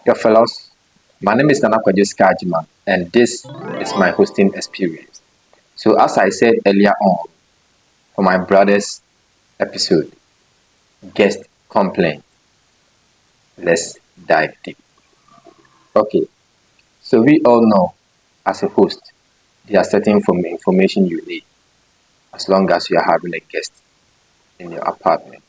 Your fellows, my name is Nana Kajima, and this is my hosting experience. So, as I said earlier on for my brother's episode, guest complaint, let's dive deep. Okay, so we all know as a host, there are certain information you need as long as you are having a guest in your apartment.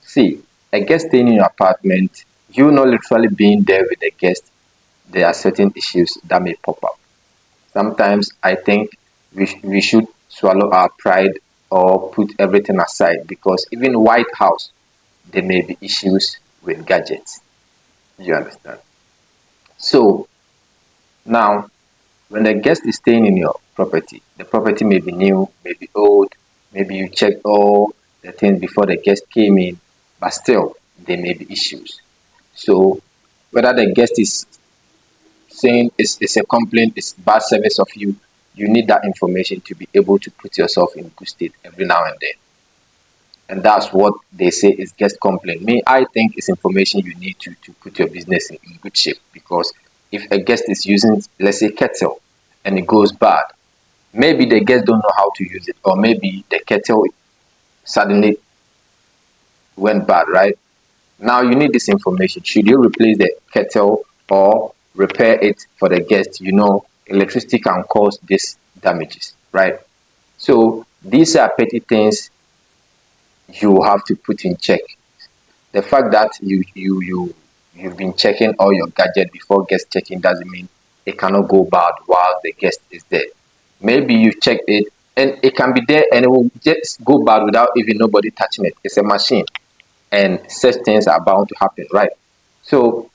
See, a guest staying in your apartment, you not literally being there with the guest, there are certain issues that may pop up. Sometimes I think we should swallow our pride or put everything aside because even White House, there may be issues with gadgets. You understand? So now, when the guest is staying in your property, the property may be new, may be old, maybe you checked all the things before the guest came in, but still there may be issues. So whether the guest is saying it's a complaint, it's bad service of you, you need that information to be able to put yourself in good state every now and then. And that's what they say is guest complaint. Me, I think it's information you need to put your business in good shape because if a guest is using, let's say, kettle and it goes bad, maybe the guest don't know how to use it, or maybe the kettle suddenly went bad, right? Now you need this information. Should you replace the kettle or repair it for the guest? You know, electricity can cause these damages, right? So these are petty things you have to put in check. The fact that you've been checking all your gadget before guest checking doesn't mean it cannot go bad while the guest is there. Maybe you checked it and it can be there and it will just go bad without even nobody touching it. It's a machine and such things are bound to happen, right? So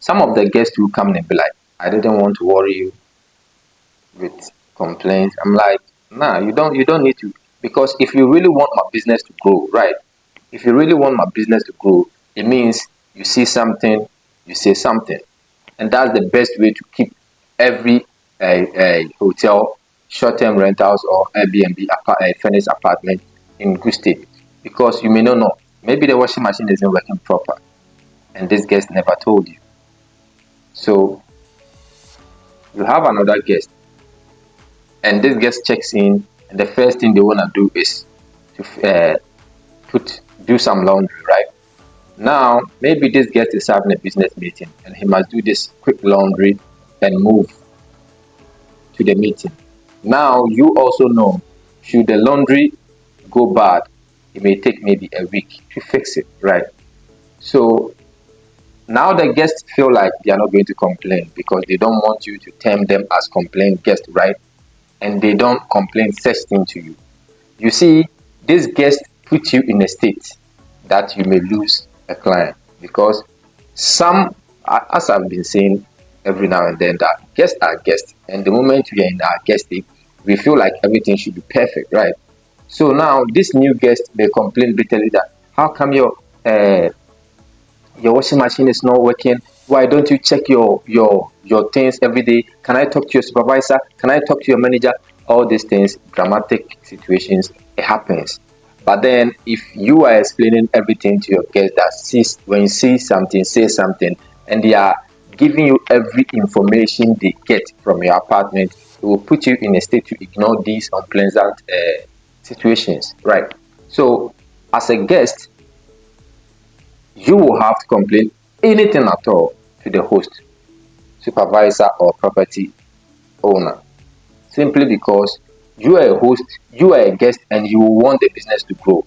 some of the guests will come and be like, I didn't want to worry you with complaints. I'm like, nah, you don't need to, because if you really want my business to grow, right? If you really want my business to grow, it means you see something, you say something, and that's the best way to keep every hotel, short-term rentals or Airbnb furnished apartment in good state, because you may not know. Maybe the washing machine isn't working proper, and this guest never told you. So you have another guest, and this guest checks in, and the first thing they wanna do is to do some laundry, right? Now maybe this guest is having a business meeting, and he must do this quick laundry and move to the meeting. Now you also know, should the laundry go bad, it may take maybe a week to fix it, right? So now the guests feel like they are not going to complain because they don't want you to term them as complaint guest, right? And they don't complain such thing to you. You see, this guest put you in a state that you may lose a client because some, as I've been saying every now and then, that guests are guests, and the moment we are in our guest state, we feel like everything should be perfect, right? So now this new guest may complain bitterly that how come your washing machine is not working? Why don't you check your things every day? Can I talk to your supervisor? Can I talk to your manager? All these things, dramatic situations, it happens. But then if you are explaining everything to your guest, that sees, when you see something, say something, and they are giving you every information they get from your apartment, it will put you in a state to ignore these unpleasant situations, right? So as a guest, you will have to complain anything at all to the host, supervisor, or property owner, simply because you are a host, you are a guest, and you want the business to grow.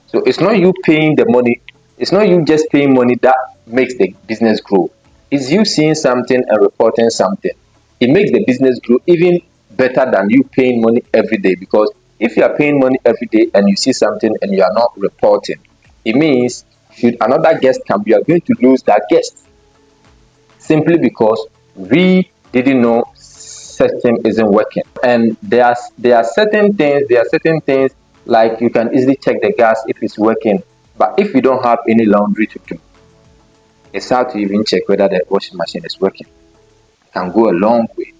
So it's not you paying the money, it's not you just paying money that makes the business grow. It's you seeing something and reporting something. It makes the business grow even better than you paying money every day, because if you are paying money every day and you see something and you are not reporting, it means should another guest come, you are going to lose that guest simply because we didn't know system isn't working. And there are certain things like you can easily check the gas if it's working, but if you don't have any laundry to do, it's hard to even check whether the washing machine is working. It can go a long way.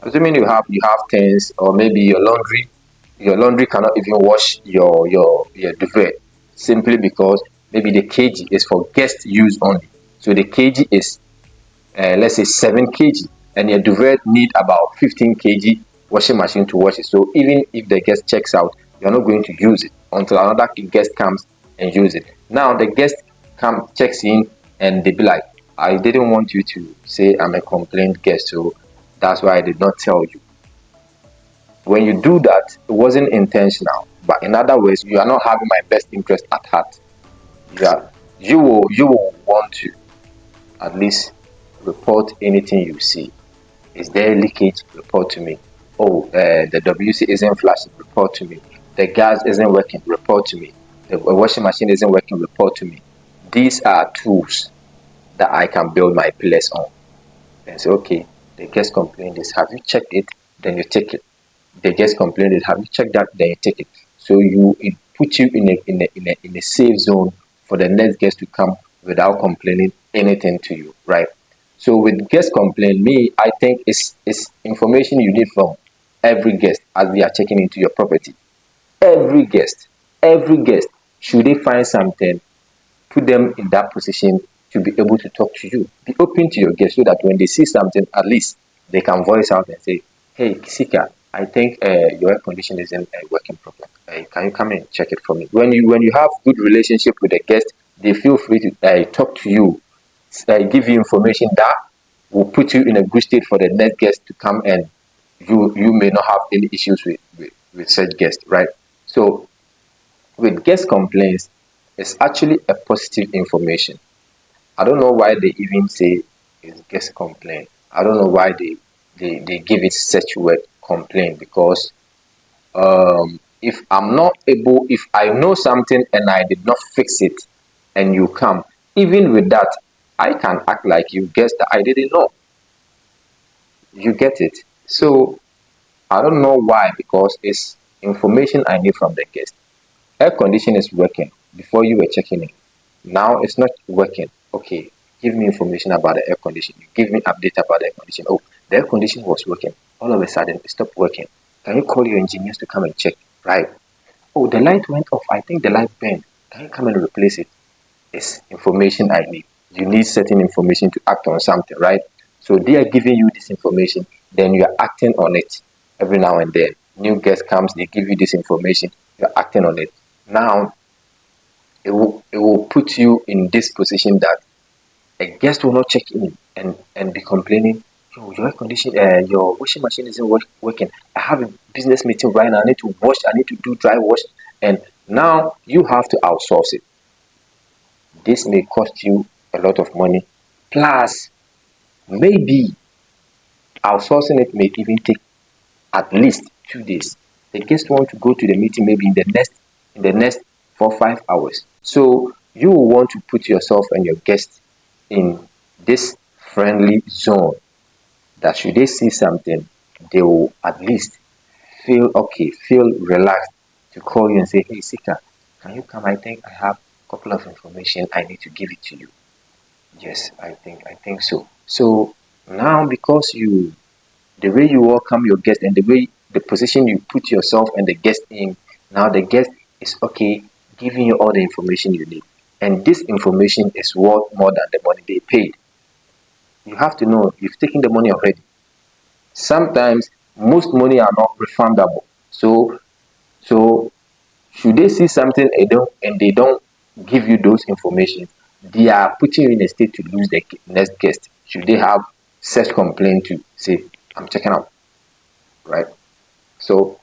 Assuming you have things, or maybe your laundry cannot even wash your duvet simply because maybe the kg is for guest use only. So the kg is let's say 7 kg, and your duvet need about 15 kg washing machine to wash it. So even if the guest checks out, you're not going to use it until another guest comes and use it. Now the guest checks in, and they be like, I didn't want you to say I'm a complaint guest, so that's why I did not tell you. When you do that, it wasn't intentional, but in other ways, you are not having my best interest at heart. You will want to at least report anything you see. Is there leakage? Report to me. Oh, the WC isn't flashing. Report to me. The gas isn't working. Report to me. The washing machine isn't working. Report to me. These are tools that I can build my pillars on. And say, okay, the guest complained this. Have you checked it? Then you take it. The guest complained this. Have you checked that? Then you take it. So it puts you in a safe zone for the next guest to come without complaining anything to you, right? So with guest complaint, I think it's information you need from every guest as they are checking into your property. Every guest, every guest, should they find something, put them in that position to be able to talk to you. Be open to your guests so that when they see something, at least they can voice out and say, hey, Kisika, I think your air condition isn't working properly. Can you come and check it for me? When you have good relationship with the guest, they feel free to talk to you, give you information that will put you in a good state for the next guest to come, and you may not have any issues with such guest, right? So with guest complaints, it's actually a positive information. I don't know why they even say it's guest complaint. I don't know why they give it such word complaint, because if I know something and I did not fix it and you come, even with that, I can act like you guessed that I didn't know. You get it? So I don't know why, because it's information I need from the guest. Air condition is working before you were checking in. Now it's not working. Okay, give me information about the air condition. You give me update about the air condition. Oh, the air condition was working. All of a sudden, it stopped working. Can you call your engineers to come and check? Right. Oh, the light went off. I think the light burned. Can you come and replace it? It's information I need. You need certain information to act on something, right? So they are giving you this information, then you are acting on it every now and then. New guest comes, they give you this information, you're acting on it. Now it will put you in this position that a guest will not check in and be complaining, yo, your air condition, your washing machine isn't working. I have a business meeting right now. I need to wash. I need to do dry wash, and now you have to outsource it. This may cost you a lot of money. Plus, maybe outsourcing it may even take at least 2 days. The guest want to go to the meeting maybe in the next 4 5 hours. So you will want to put yourself and your guest in this friendly zone that should they see something, they will at least feel okay, feel relaxed to call you and say, hey Sika, can you come? I think I have a couple of information I need to give it to you. Yes, I think so. So now, because the way you welcome your guest and the position you put yourself and the guest in, now the guest is okay giving you all the information you need. And this information is worth more than the money they paid. You have to know you've taken the money already. Sometimes most money are not refundable. So should they see something and they don't give you those information, they are putting you in a state to lose the next guest. Should they have such complaint to say, I'm checking out, right? So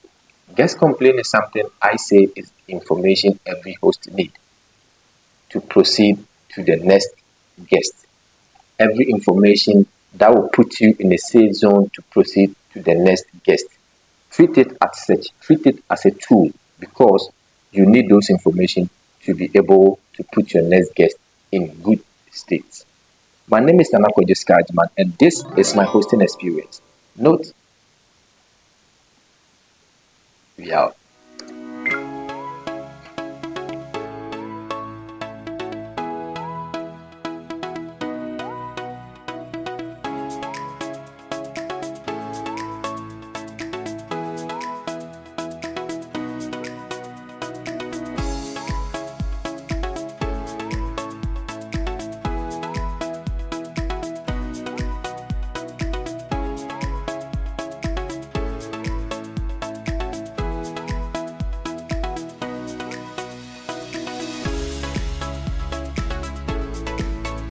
guest complaint is something I say is information every host need to proceed to the next guest. Every information that will put you in a safe zone to proceed to the next guest. Treat it as such, treat it as a tool, because you need those information to be able to put your next guest in good state. My name is Tanako Discouragement, and this is my hosting experience. Note, we are